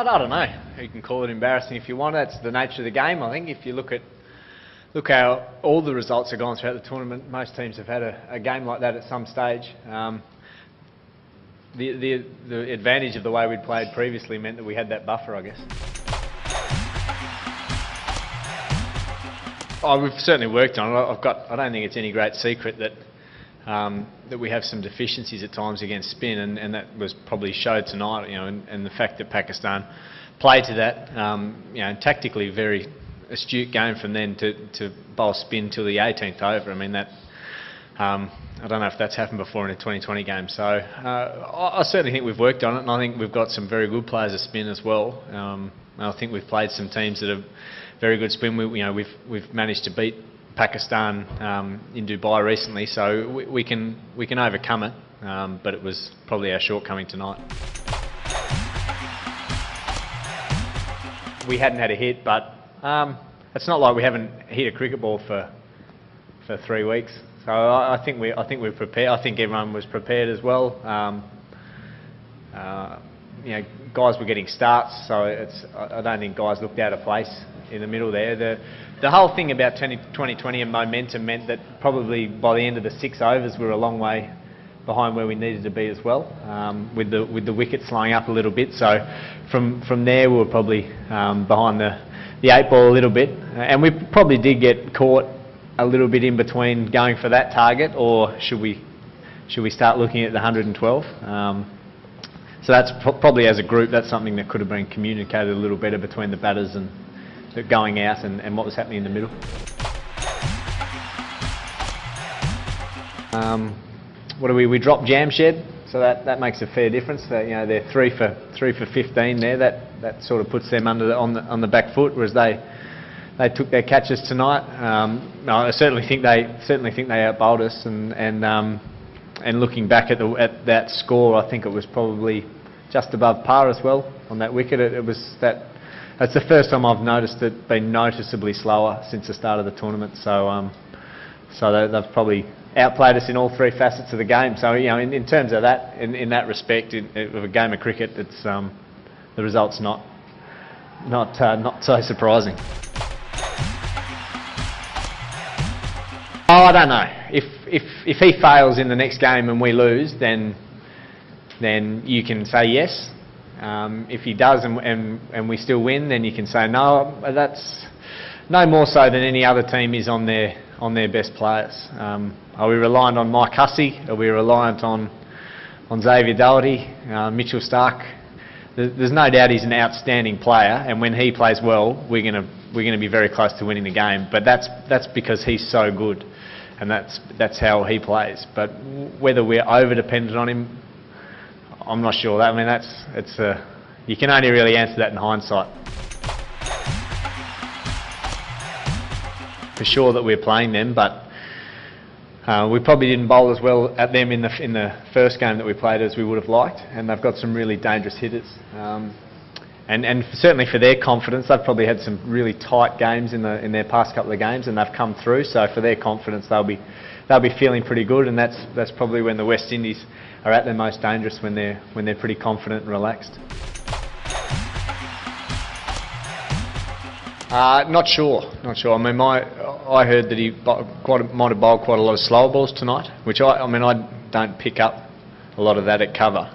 I don't know. You can call it embarrassing if you want. That's the nature of the game. I think if you look how all the results have gone throughout the tournament, most teams have had a game like that at some stage. The advantage of the way we'd played previously meant that we had that buffer, I guess. Oh, we've certainly worked on it. I don't think it's any great secret that we have some deficiencies at times against spin, and that was probably showed tonight. And the fact that Pakistan played to that, tactically very astute game from then to bowl spin till the 18th over. I mean that. I don't know if that's happened before in a 2020 game. So I certainly think we've worked on it, and I think we've got some very good players at spin as well. I think we've played some teams that are very good spin. We've managed to beat Pakistan in Dubai recently, so we can overcome it. But it was probably our shortcoming tonight. We hadn't had a hit, but it's not like we haven't hit a cricket ball for 3 weeks. So I think we're prepared. I think everyone was prepared as well. Guys were getting starts, so I don't think guys looked out of place in the middle there. The whole thing about 2020 and momentum meant that probably by the end of the 6 overs we were a long way behind where we needed to be as well, with the wicket slowing up a little bit. So from there we were probably behind the 8 ball a little bit, and we probably did get caught a little bit in between going for that target, or should we start looking at the 112? So that's probably, as a group, that's something that could have been communicated a little better between the batters and going out and what was happening in the middle. We dropped Jamshed, so that makes a fair difference. They're 3 for 15 there. That sort of puts them on the back foot, whereas they took their catches tonight. No, I certainly think they outbowled us, and looking back at that score, I think it was probably just above par as well on that wicket. That's the first time I've noticed it being noticeably slower since the start of the tournament. So they've probably outplayed us in all 3 facets of the game. So in terms of that, in that respect, of a game of cricket, it's the result's not so surprising. Oh, I don't know. If he fails in the next game and we lose, then you can say yes. If he does and we still win, then you can say no. That's no more so than any other team is on their best players. Are we reliant on Mike Hussey? Are we reliant on Xavier Doherty, Mitchell Starc? There's no doubt he's an outstanding player, and when he plays well, we're going to be very close to winning the game. But that's because he's so good, and that's how he plays. But whether we're over dependent on him, I'm not sure. I mean, you can only really answer that in hindsight. For sure that we're playing them, but we probably didn't bowl as well at them in the first game that we played as we would have liked, and they've got some really dangerous hitters. And certainly for their confidence, they've probably had some really tight games in their past couple of games, and they've come through. So for their confidence, they'll be feeling pretty good, and that's probably when the West Indies are at their most dangerous, when they're pretty confident and relaxed. Not sure. I mean, I heard that he might have bowled quite a lot of slower balls tonight, which I don't pick up a lot of that at cover,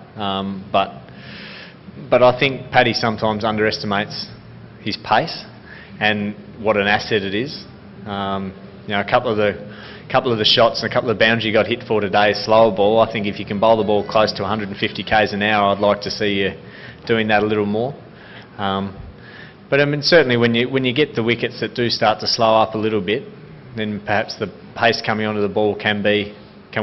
but I think Paddy sometimes underestimates his pace and what an asset it is. A couple of the shots and a couple of boundaries you got hit for today is slower ball. I think if you can bowl the ball close to 150 k's an hour, I'd like to see you doing that a little more. But I mean, certainly when you get the wickets that do start to slow up a little bit, then perhaps the pace coming onto the ball can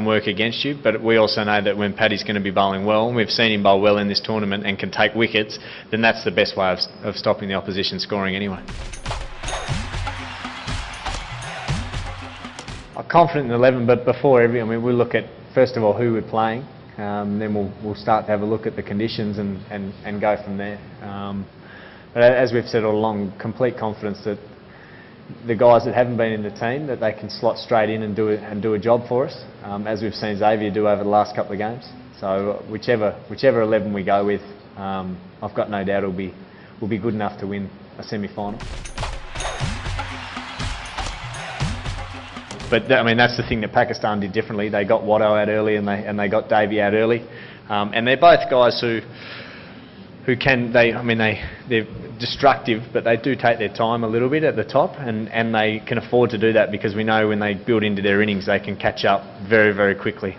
work against you. But we also know that when Paddy's going to be bowling well, and we've seen him bowl well in this tournament and can take wickets, then that's the best way of stopping the opposition scoring anyway. I'm confident in 11, but before we'll look at, first of all, who we're playing, then we'll start to have a look at the conditions and go from there. But as we've said all along, complete confidence that the guys that haven't been in the team, that they can slot straight in and do a job for us, as we've seen Xavier do over the last couple of games. So whichever 11 we go with, I've got no doubt it'll be will be good enough to win a semi-final. But I mean, that's the thing that Pakistan did differently. They got Watto out early, and they got Davey out early, and they're both guys who can, they're destructive, but they do take their time a little bit at the top, and they can afford to do that because we know when they build into their innings, they can catch up very, very quickly.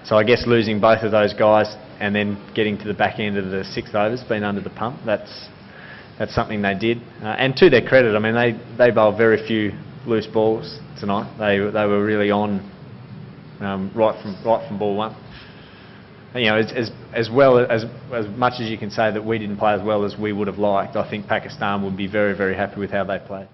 So I guess losing both of those guys and then getting to the back end of the 6th overs, being under the pump, that's something they did. And to their credit, I mean, they bowled very few loose balls tonight. They were really on right from ball one. You know, as much as you can say that we didn't play as well as we would have liked, I think Pakistan would be very, very happy with how they played.